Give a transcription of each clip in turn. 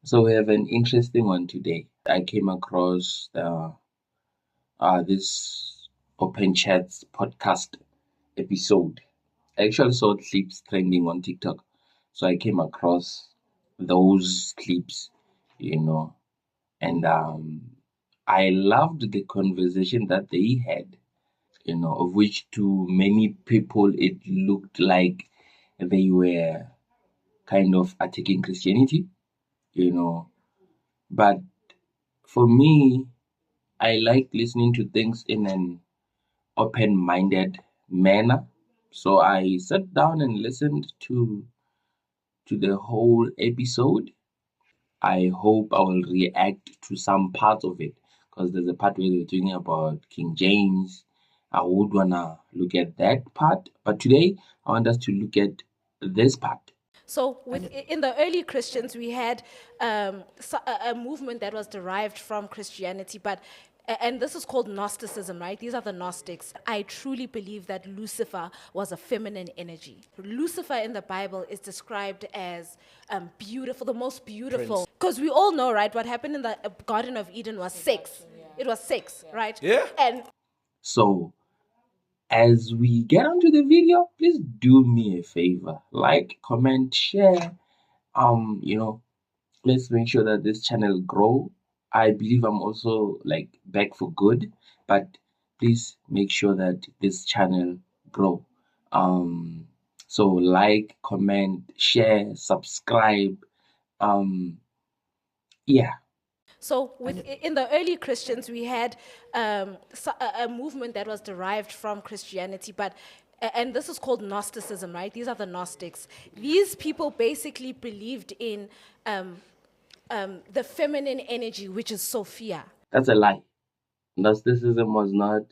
So we have an interesting one today. I came across this Openchatspodcast episode. I actually saw clips trending on TikTok, so I came across those clips, you know, and I loved the conversation that they had, of which to many people it looked like they were kind of attacking Christianity, you know, but for me, I like listening to things in an open-minded manner. So I sat down and listened to the whole episode. I hope I will react to some parts of it because there's a part where they're talking about King James. I would wanna look at that part, but today I want us to look at this part. So, in the early Christians, we had a movement that was derived from Christianity, and this is called Gnosticism, right? These are the Gnostics. I truly believe that Lucifer was a feminine energy. Lucifer in the Bible is described as beautiful, the most beautiful. Because we all know, right, what happened in the Garden of Eden was sex. It was sex, right? Yeah. And So as we get onto the video, please do me a favor, like, comment, share. Let's make sure that this channel grow. I believe I'm also like back for good, but please make sure that this channel grow. So like, comment, share, subscribe. Yeah. So, in the early Christians, we had a movement that was derived from Christianity, and this is called Gnosticism, right? These are the Gnostics. These people basically believed in the feminine energy, which is Sophia. That's a lie. Gnosticism was not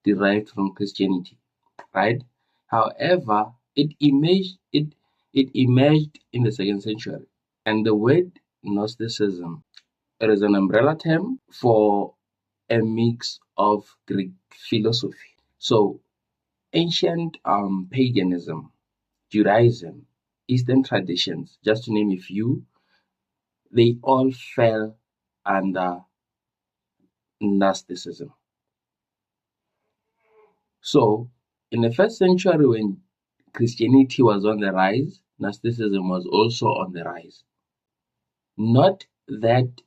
derived from Christianity, right? However, it emerged in the 2nd century. And the word Gnosticism, it is an umbrella term for a mix of Greek philosophy. So ancient paganism, Judaism, Eastern traditions, just to name a few, they all fell under Gnosticism. So in the 1st century, when Christianity was on the rise, Gnosticism was also on the rise. Not that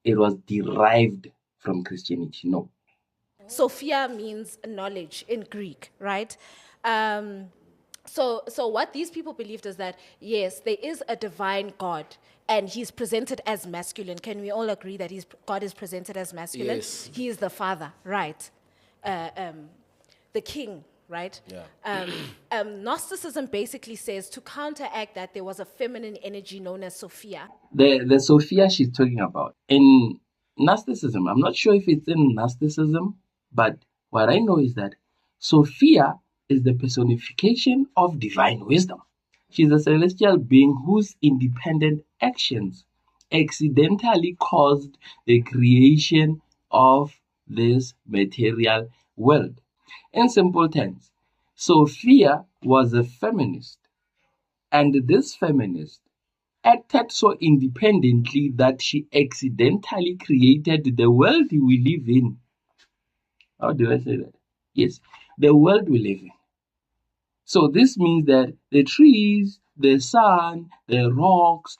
it was derived from Christianity, no. Sophia means knowledge in Greek, right? So what these people believed is that, yes, there is a divine God, and he's presented as masculine. Can we all agree that God is presented as masculine? Yes. He is the father, right? The king, right? Yeah. Gnosticism basically says to counteract that there was a feminine energy known as Sophia. The Sophia she's talking about in Gnosticism, I'm not sure if it's in Gnosticism, but what I know is that Sophia is the personification of divine wisdom. She's a celestial being whose independent actions accidentally caused the creation of this material world. In simple terms, Sophia was a feminist, and this feminist acted so independently that she accidentally created the world we live in. How do I say that? Yes, the world we live in. So this means that the trees, the sun, the rocks,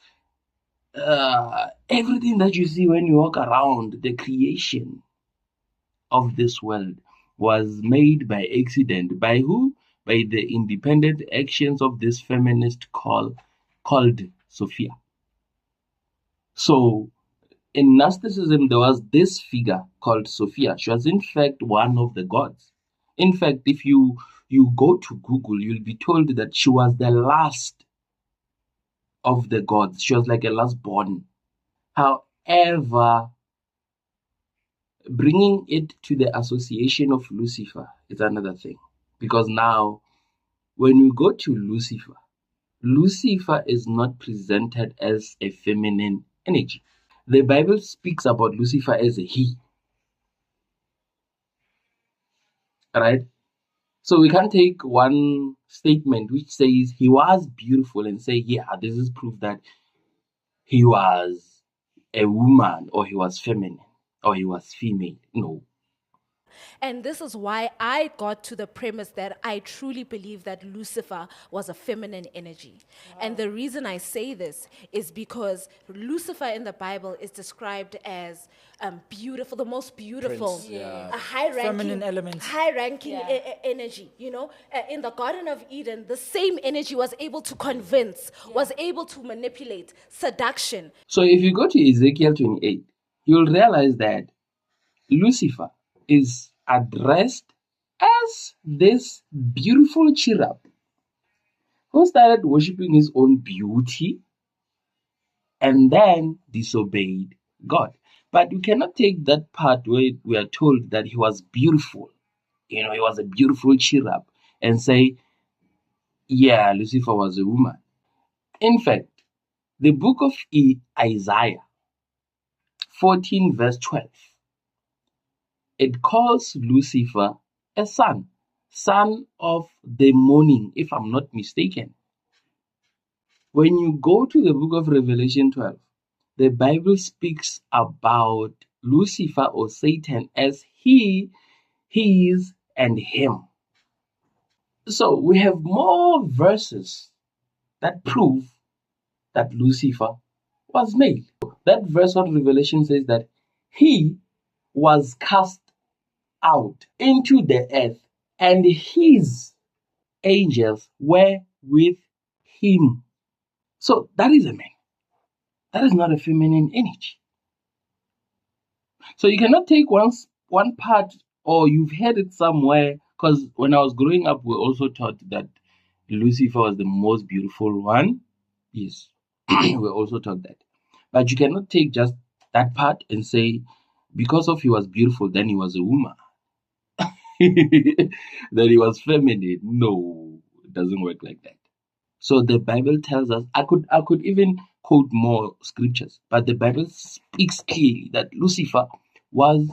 everything that you see when you walk around, the creation of this world was made by accident. By who? By the independent actions of this feminist called Sophia. So in Gnosticism, there was this figure called Sophia. She was in fact one of the gods. In fact, if you go to Google, you'll be told that she was the last of the gods. She was like a last born. However, bringing it to the association of Lucifer is another thing. Because now, when we go to Lucifer, Lucifer is not presented as a feminine energy. The Bible speaks about Lucifer as a he. Right? So we can't take one statement which says he was beautiful and say, yeah, this is proof that he was a woman or he was feminine or he was female. No. And this is why I got to the premise that I truly believe that Lucifer was a feminine energy. And the reason I say this is because Lucifer in the Bible is described as beautiful, the most beautiful, Prince, yeah. a high-ranking, Feminine elements. high-ranking energy. In the Garden of Eden, the same energy was able to convince, was able to manipulate, seduction. So if you go to Ezekiel 28, you'll realize that Lucifer is addressed as this beautiful cherub who started worshipping his own beauty and then disobeyed God. But we cannot take that part where we are told that he was beautiful, he was a beautiful cherub, and say, yeah, Lucifer was a woman. In fact, the book of Isaiah 14 verse 12, it calls Lucifer a son of the morning, if I'm not mistaken. When you go to the book of Revelation 12, the Bible speaks about Lucifer or Satan as he, his, and him. So we have more verses that prove that Lucifer was male. That verse of Revelation says that he was cast out into the earth, and his angels were with him. So that is a man. That is not a feminine energy. So you cannot take one part, or you've heard it somewhere, because when I was growing up, we also taught that Lucifer was the most beautiful one. Yes, we also taught that. But you cannot take just that part and say, because of he was beautiful, then he was a woman. That he was feminine. No, it doesn't work like that. So the Bible tells us, I could even quote more scriptures, but the Bible speaks clearly that Lucifer was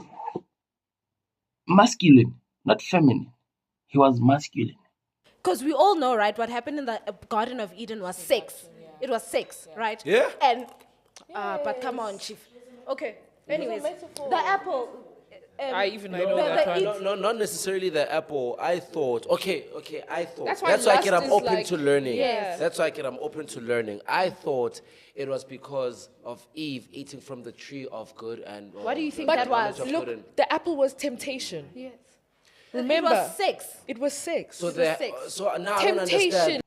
masculine, not feminine. He was masculine. Because we all know, right, what happened in the Garden of Eden was sex. It was sex, right? Yeah. And, but come on, Chief. Okay, anyways, the apple. I know the- that the one. it- No, not necessarily the apple. I thought, I thought. That's That's why why I lust I'm is open like- to learning. Yes. That's why I'm open to learning. I thought it was because of Eve eating from the tree of good and. What do you think the that knowledge was? of Look, good and- the apple was temptation. Yes. Remember, It was sex. It was sex. So was the sex. so now I don't Temptation. understand.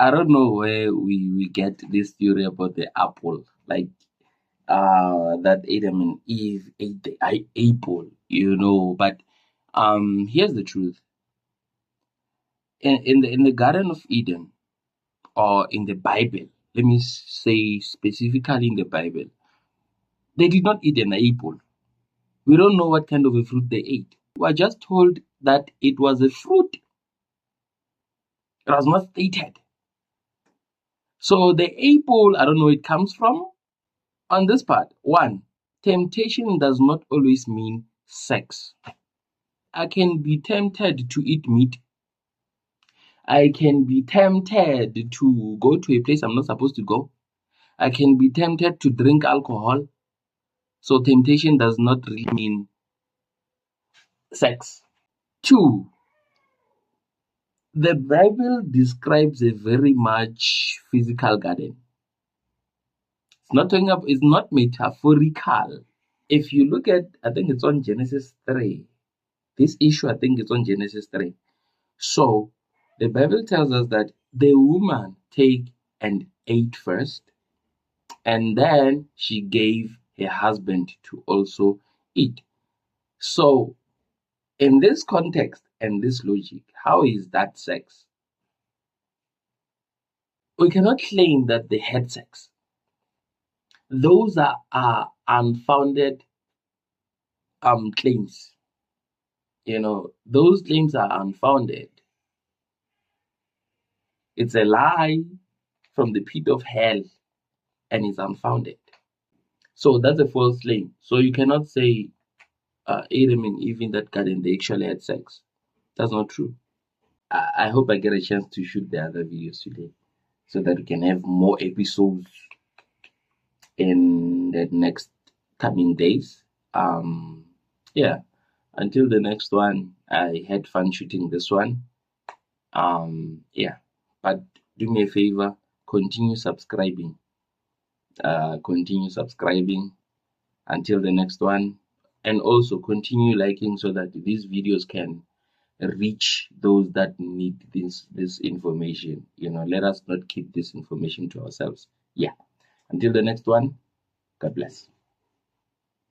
I don't know where we get this theory about the apple. Like that Adam and Eve ate the apple, but here's the truth. In the Garden of Eden, or in the Bible, let me say specifically in the Bible, they did not eat an apple. We don't know what kind of a fruit they ate. We are just told that it was a fruit. It was not stated. So the apple, I don't know where it comes from. On this part, one, temptation does not always mean sex. I can be tempted to eat meat. I can be tempted to go to a place I'm not supposed to go. I can be tempted to drink alcohol. So temptation does not really mean sex. Two, the Bible describes a very much physical garden. It's not metaphorical. If you look at, I think it's on Genesis 3. This issue, I think it's on Genesis 3. So the Bible tells us that the woman take and ate first, and then she gave her husband to also eat. So in this context and this logic, how is that sex? We cannot claim that they had sex. Those are unfounded claims. Those claims are unfounded. It's a lie from the pit of hell, and it's unfounded. So that's a false claim. So you cannot say Adam and Eve in that garden, they actually had sex. That's not true. I hope I get a chance to shoot the other videos today so that we can have more episodes in the next coming days. Yeah, until the next one, I had fun shooting this one. Yeah, but do me a favor, continue subscribing. Continue subscribing until the next one, and also continue liking so that these videos can reach those that need this information. Let us not keep this information to ourselves. Yeah. Until the next one, God bless.